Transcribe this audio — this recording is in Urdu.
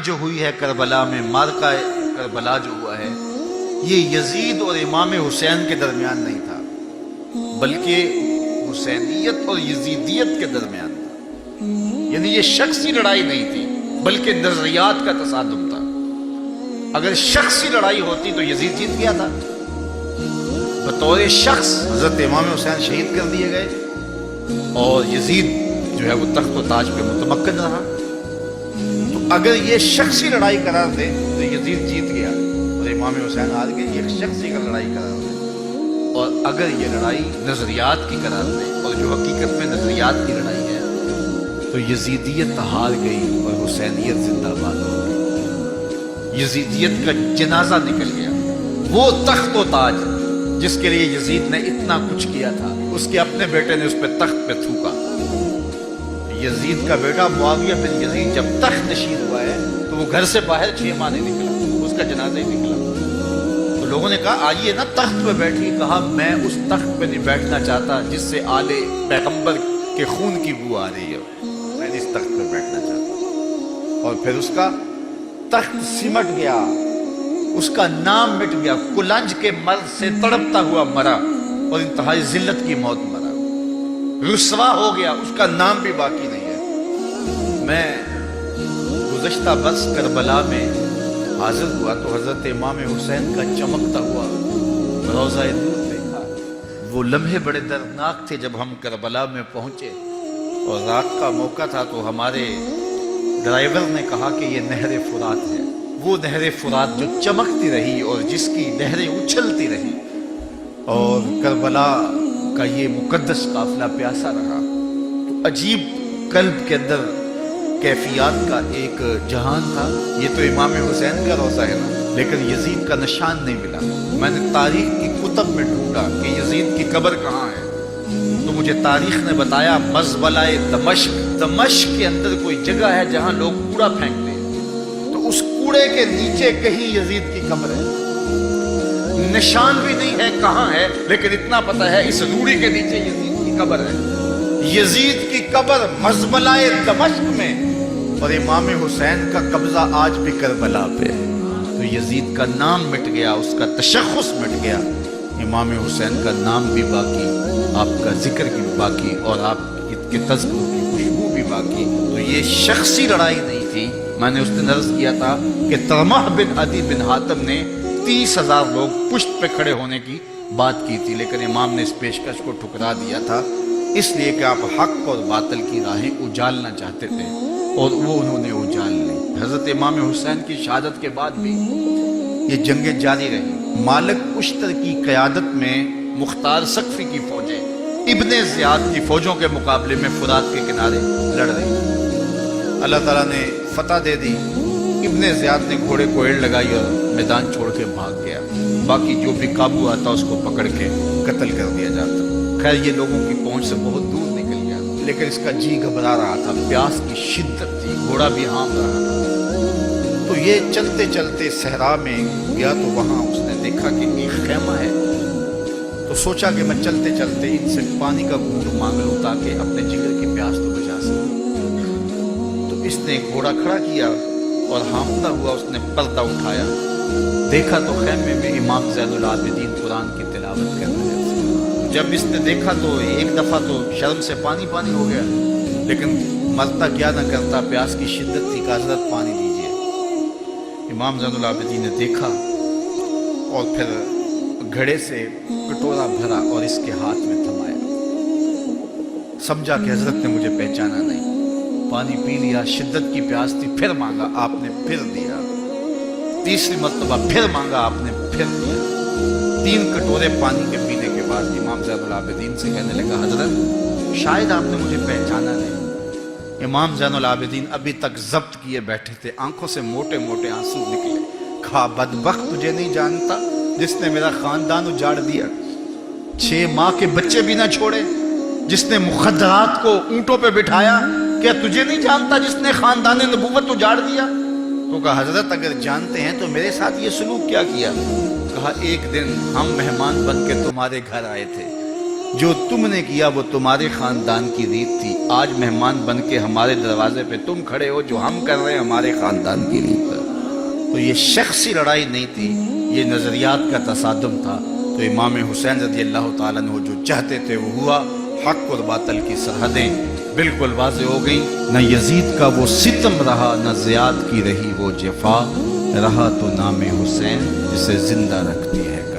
جو ہوئی ہے کربلا میں، مارکہ کربلا جو ہوا ہے، یہ یزید اور امام حسین کے درمیان نہیں تھا، بلکہ حسینیت اور یزیدیت کے درمیان تھا۔ یعنی یہ شخصی لڑائی نہیں تھی بلکہ نظریات کا تصادم تھا۔ اگر شخصی لڑائی ہوتی تو یزید جیت گیا تھا، بطور شخص حضرت امام حسین شہید کر دیے گئے اور یزید جو ہے وہ تخت و تاج پہ متمکن رہا۔ تو اگر یہ شخصی لڑائی قرار دے تو یزید جیت گیا اور امام حسین ہار گئے، یہ شخصی کا لڑائی قرار دے۔ اور اگر یہ لڑائی نظریات کی قرار دے، اور جو حقیقت میں نظریات کی لڑائی ہے، تو یزیدیت ہار گئی اور حسینیت زندہ باد ہو گئی۔ یزیدیت کا جنازہ نکل گیا۔ وہ تخت و تاج جس کے لیے یزید نے اتنا کچھ کیا تھا، اس کے اپنے بیٹے نے اس پہ تخت پہ تھوکا۔ یزید کا بیٹا معاویہ بن یزید جب تخت نشین ہوا ہے تو وہ گھر سے باہر 6 ماہ نہیں نکلا، اس کا جنازہ ہی نکلا۔ تو لوگوں نے کہا آئیے نا تخت پہ بیٹھی، کہا میں اس تخت پہ نہیں بیٹھنا چاہتا جس سے آل پیغمبر کے خون کی بو آ رہی ہے، میں اس تخت پہ بیٹھنا چاہتا۔ اور پھر اس کا تخت سمٹ گیا، اس کا نام مٹ گیا، کلنج کے مرض سے تڑپتا ہوا مرا اور انتہائی ذلت کی موت مرا، رسوا ہو گیا، اس کا نام بھی باقی نہیں ہے۔ میں گزشتہ برس کربلا میں حاضر ہوا تو حضرت امام حسین کا چمکتا ہوا روضہ نور دیکھا۔ وہ لمحے بڑے دردناک تھے جب ہم کربلا میں پہنچے اور رات کا موقع تھا، تو ہمارے ڈرائیور نے کہا کہ یہ نہر فرات ہے، وہ نہر فرات جو چمکتی رہی اور جس کی نہریں اچھلتی رہی، اور کربلا کا یہ مقدس قافلہ پیاسا رہا۔ تو عجیب قلب کے اندر کیفیات کا ایک جہان تھا۔ یہ تو امام حسین کا روضہ ہے نا، لیکن یزید کا نشان نہیں ملا۔ میں نے تاریخ کی کتب میں ڈھونڈا کہ یزید کی قبر کہاں ہے، تو مجھے تاریخ نے بتایا مزبلہ دمشق، دمشق کے اندر کوئی جگہ ہے جہاں لوگ کوڑا پھینکتے ہیں، تو اس کوڑے کے نیچے کہیں یزید کی قبر ہے۔ نشان بھی نہیں ہے کہاں ہے، لیکن اتنا پتہ ہے اس روڑی کے نیچے یزید کی قبر ہے۔ یزید کی قبر مزبلہ دمشق میں، اور امام حسین کا قبضہ آج بھی کربلا پہ ہے۔ تو یزید کا نام مٹ گیا، اس کا تشخص مٹ گیا، امام حسین کا نام بھی باقی، آپ کا ذکر بھی باقی، اور آپ کے تذکر کی خوشبو بھی باقی۔ تو یہ شخصی لڑائی نہیں تھی۔ میں نے اس دن عرض کیا تھا کہ طلحہ بن عدی بن حاتم نے 30,000 لوگ پشت پہ کھڑے ہونے کی بات کی تھی، لیکن امام نے اس پیشکش کو ٹھکرا دیا تھا، اس لیے کہ آپ حق اور باطل کی راہیں اجالنا چاہتے تھے، اور وہ انہوں نے اجال لی۔ حضرت امام حسین کی شہادت کے بعد بھی یہ جنگیں جاری رہی۔ مالک اشتر کی قیادت میں مختار سقفی کی فوجیں ابن زیاد کی فوجوں کے مقابلے میں فرات کے کنارے لڑ رہی۔ اللہ تعالیٰ نے فتح دے دی۔ ابن زیاد نے گھوڑے کو ایڑ لگائی اور میدان چھوڑ کے بھاگ گیا۔ باقی جو بھی قابو آتا اس کو پکڑ کے قتل کر دیا جاتا۔ خیر یہ لوگوں کی پہنچ سے بہت دور نکل گیا، لیکن اس کا جی گھبرا رہا تھا، پیاس کی شدت تھی، گھوڑا بھی ہام رہا تھا۔ تو یہ چلتے چلتے صحرا میں گیا تو وہاں اس نے دیکھا کہ ایک خیمہ ہے، تو سوچا کہ میں چلتے چلتے ان سے پانی کا گھونٹ مانگ لوں تاکہ اپنے جگر کی پیاس تو بجھا سکوں۔ تو اس نے گھوڑا کھڑا کیا اور ہانپتا ہوا اس نے پردہ اٹھایا، دیکھا تو خیمے میں امام زین العابدین قرآن کی تلاوت کر رہے تھے۔ جب اس نے دیکھا تو ایک دفعہ تو شرم سے پانی پانی ہو گیا، لیکن مرتا کیا نہ کرتا، پیاس کی شدت تھی کہ حضرت پانی دیجیے۔ امام زین العابدین نے دیکھا اور پھر گھڑے سے کٹورا بھرا اور اس کے ہاتھ میں تھمایا۔ سمجھا کہ حضرت نے مجھے پہچانا نہیں، پانی پی لیا، شدت کی پیاس تھی، پھر مانگا، آپ نے پھر دیا، تیسری مرتبہ پھر مانگا، آپ نے پھر دیا۔ 3 کٹورے پانی کے پینے کے بعد امام زین العابدین سے کہنے لگا حضرت شاید آپ نے مجھے پہچانا نہیں۔ امام زین العابدین ابھی تک ضبط کیے بیٹھے تھے، آنکھوں سے موٹے موٹے آنسو نکلے۔ کہا بدبخت تجھے نہیں جانتا جس نے میرا خاندان اجاڑ دیا، 6 ماہ کے بچے بھی نہ چھوڑے، جس نے مخدرات کو اونٹوں پہ بٹھایا، کیا تجھے نہیں جانتا جس نے خاندان نبوت اجاڑ دیا؟ تو کہا حضرت اگر جانتے ہیں تو میرے ساتھ یہ سلوک کیا کیا؟ کہا ایک دن ہم مہمان بن کے تمہارے گھر آئے تھے، جو تم نے کیا وہ تمہارے خاندان کی ریت تھی، آج مہمان بن کے ہمارے دروازے پہ تم کھڑے ہو، جو ہم کر رہے ہیں ہمارے خاندان کی ریت ہے۔ تو یہ شخصی لڑائی نہیں تھی، یہ نظریات کا تصادم تھا۔ تو امام حسین رضی اللہ تعالیٰ عنہ جو چاہتے تھے وہ ہوا، حق اور باطل کی سرحدیں بالکل واضح ہو گئیں۔ نہ یزید کا وہ ستم رہا، نہ زیاد کی رہی وہ جفا، رہا تو نام حسین جسے زندہ رکھتی ہے۔